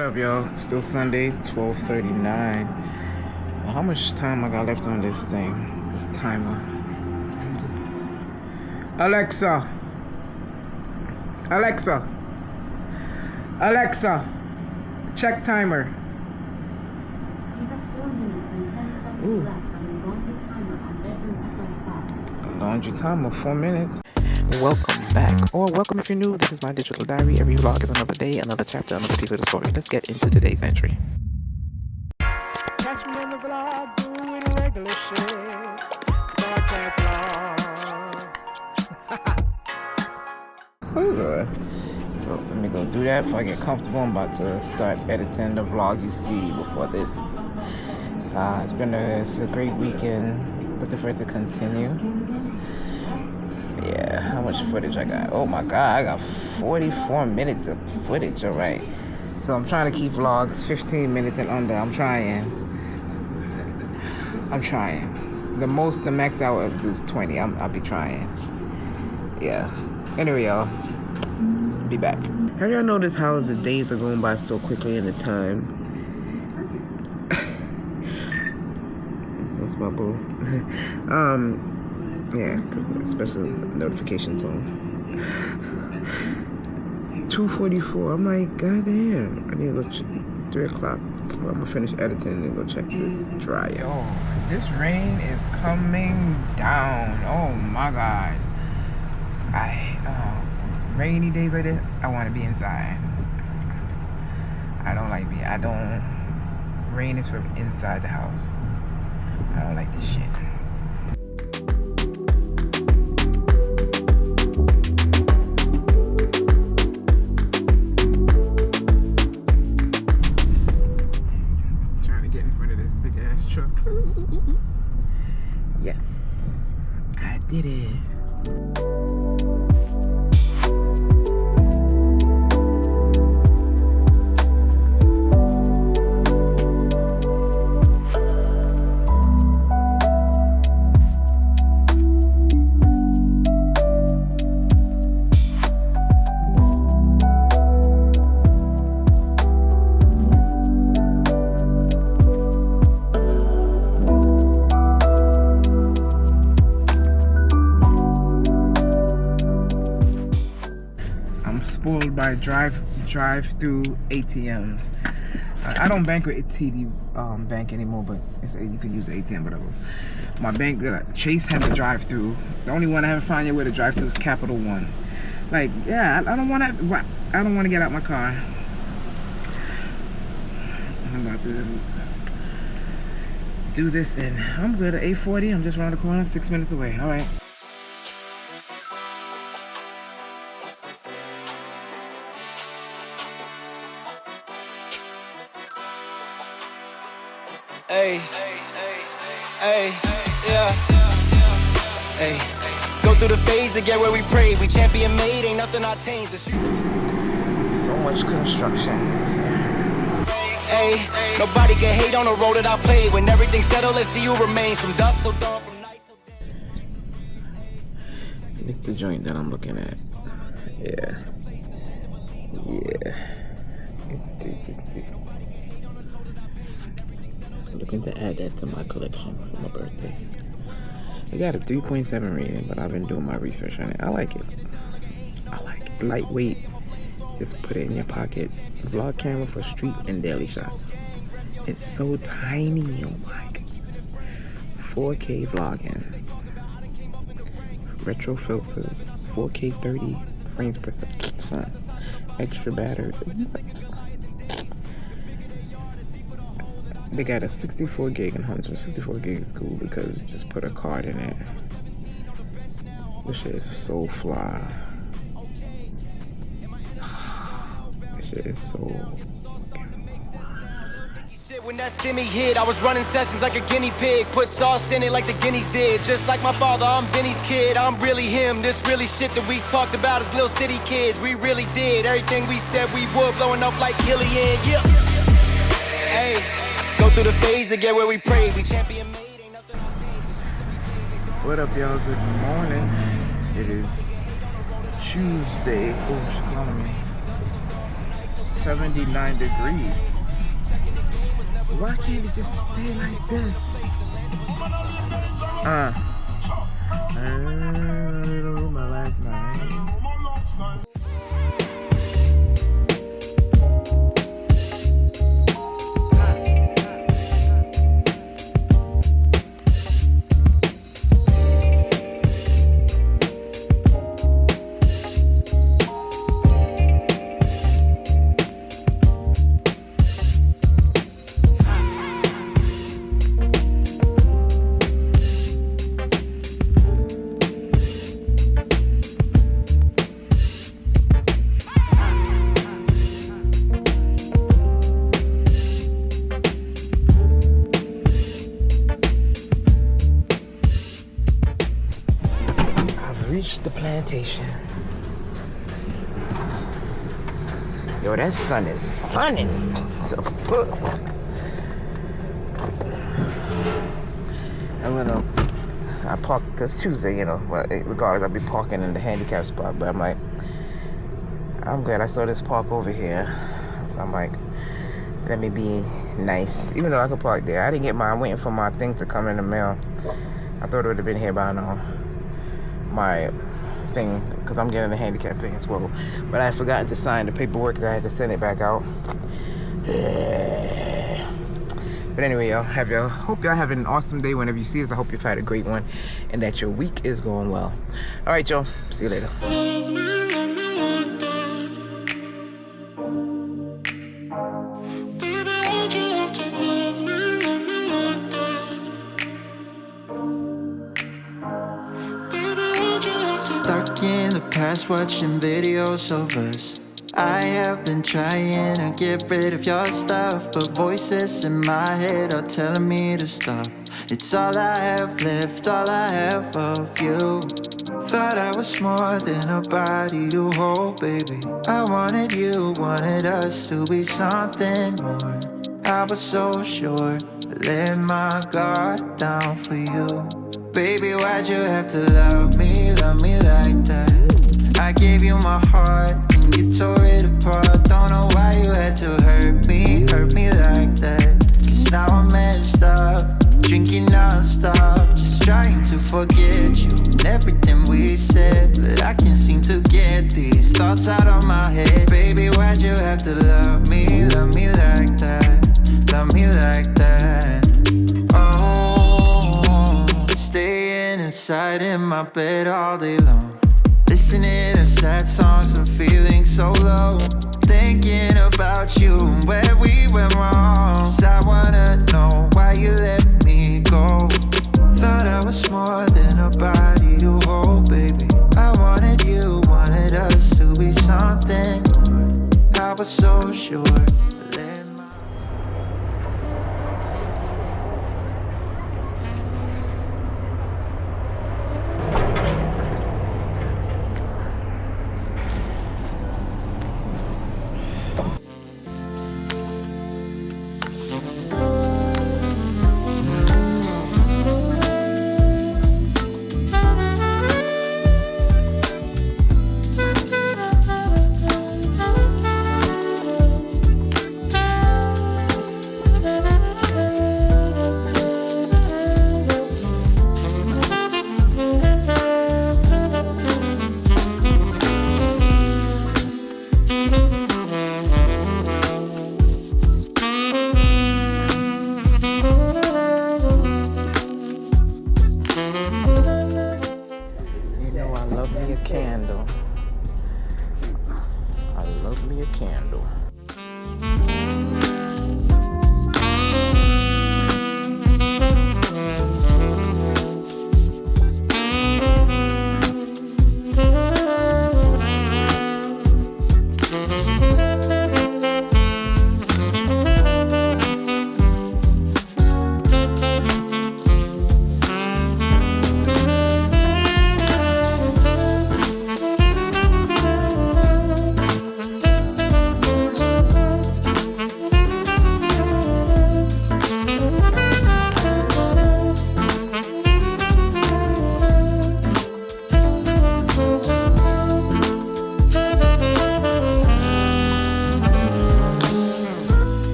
What up, y'all? Still Sunday, 12:39. How much time I got left on this thing? This timer. Alexa, check timer. You have 4 minutes and 10 seconds left on your laundry timer on bedroom echo spot. Laundry timer, 4 minutes. Welcome back, or welcome if you're new. This is my digital diary. Every vlog is another day, another chapter, another piece of the story. Let's get into today's entry. Catch me in the vlog doing regular shit, so I can't vlog. Oh, Lord. So let me go do that before I get comfortable. I'm about to start editing the vlog you see before this. It's a great weekend. Looking for it to continue. Yeah, how much footage I got? Oh my god, I got 44 minutes of footage, alright. So I'm trying to keep vlogs 15 minutes and under. I'm trying. The max I will do is 20. I'll be trying. Yeah. Anyway, y'all. Be back. Have y'all noticed how the days are going by so quickly in the time? What's my boo? Yeah, special notification tone. 2:44. I'm like, goddamn. I need to go 3 o'clock. I'm gonna finish editing and go check this dryer. Oh, this rain is coming down. Oh my god. Rainy days like this, I want to be inside. Rain is from inside the house. I don't like this shit. Trying to get in front of this big ass truck. Yes, I did it. Spoiled by drive-through ATMs. I don't bank with TD Bank anymore, but you can use ATM, whatever. My bank, Chase, has a drive-through. The only one I haven't found yet where the drive-through is Capital One. Like, yeah, I don't want to get out my car. I'm about to do this, and I'm good at 8:40. I'm just around the corner, 6 minutes away. All right. Hey, yeah. Hey, go through the phase to get where we pray. We champion made, ain't nothing I changed. So much construction. Hey, nobody can hate on the road that I played. When everything's settled, let's see who remains from dusk till dawn, from night till day. It's the joint that I'm looking at. Yeah. It's the 360. Looking to add that to my collection for my birthday. It got a 3.7 rating, but I've been doing my research on it. I like it. Lightweight. Just put it in your pocket. Vlog camera for street and daily shots. It's so tiny. Oh my god. 4K vlogging. Retro filters. 4K 30 frames per second. Extra battery. They got a 64 gig and 164 gig is cool because you just put a card in it. This shit is so fly. This shit is so Shit, when that stimmy hit, I was running sessions like a guinea pig. Put sauce in it like the guineas did. Just like my father, I'm Benny's kid. I'm really him. This really shit that we talked about as little city kids. We really did everything we said we would, blowing up like Killian. Yeah. Hey. Go through the phase to get where we pray. We champion made, ain't nothing I changed. What up, y'all? Good morning. It is Tuesday. Oh, she's calling me. 79 degrees. Why can't it just stay like this? My last night. Reached the plantation. Yo, that sun is sunning. I park, cause Tuesday, you know, well, regardless, I'll be parking in the handicap spot, but I'm like, I'm glad I saw this park over here. So I'm like, let me be nice. Even though I could park there. I didn't get I'm waiting for my thing to come in the mail. I thought it would have been here by now. My thing, because I'm getting a handicap thing as well, but I had forgotten to sign the paperwork that I had to send it back out. But anyway, y'all, hope y'all having an awesome day whenever you see this. I hope you've had a great one and that your week is going well. All right, y'all, see you later. Stuck in the past watching videos of us. I have been trying to get rid of your stuff, but voices in my head are telling me to stop. It's all I have left, all I have of you. Thought I was more than a body to hold, baby. I wanted you, wanted us to be something more. I was so sure, but let my guard down for you. Baby, why'd you have to love me like that? I gave you my heart and you tore it apart. Don't know why you had to hurt me like that. Cause now I'm messed up, drinking non-stop, just trying to forget you and everything we said. But I can't seem to get these thoughts out of my head. Baby, why'd you have to love me like that? Love me like that. Oh, staying inside in my bed all day long, listening to sad songs and feeling so low, thinking about you and where we went wrong. 'Cause I wanna know why you let me go. Thought I was more than a body to hold, baby. I wanted you, wanted us to be something more. I was so sure.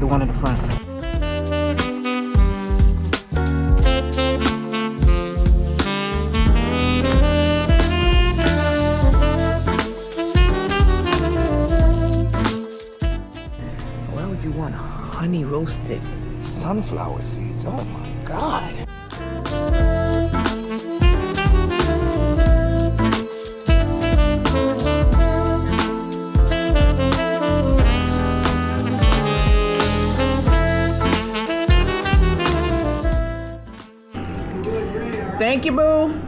the one in the front. Why would you want honey roasted sunflower seeds? Oh my God. Thank you, boo.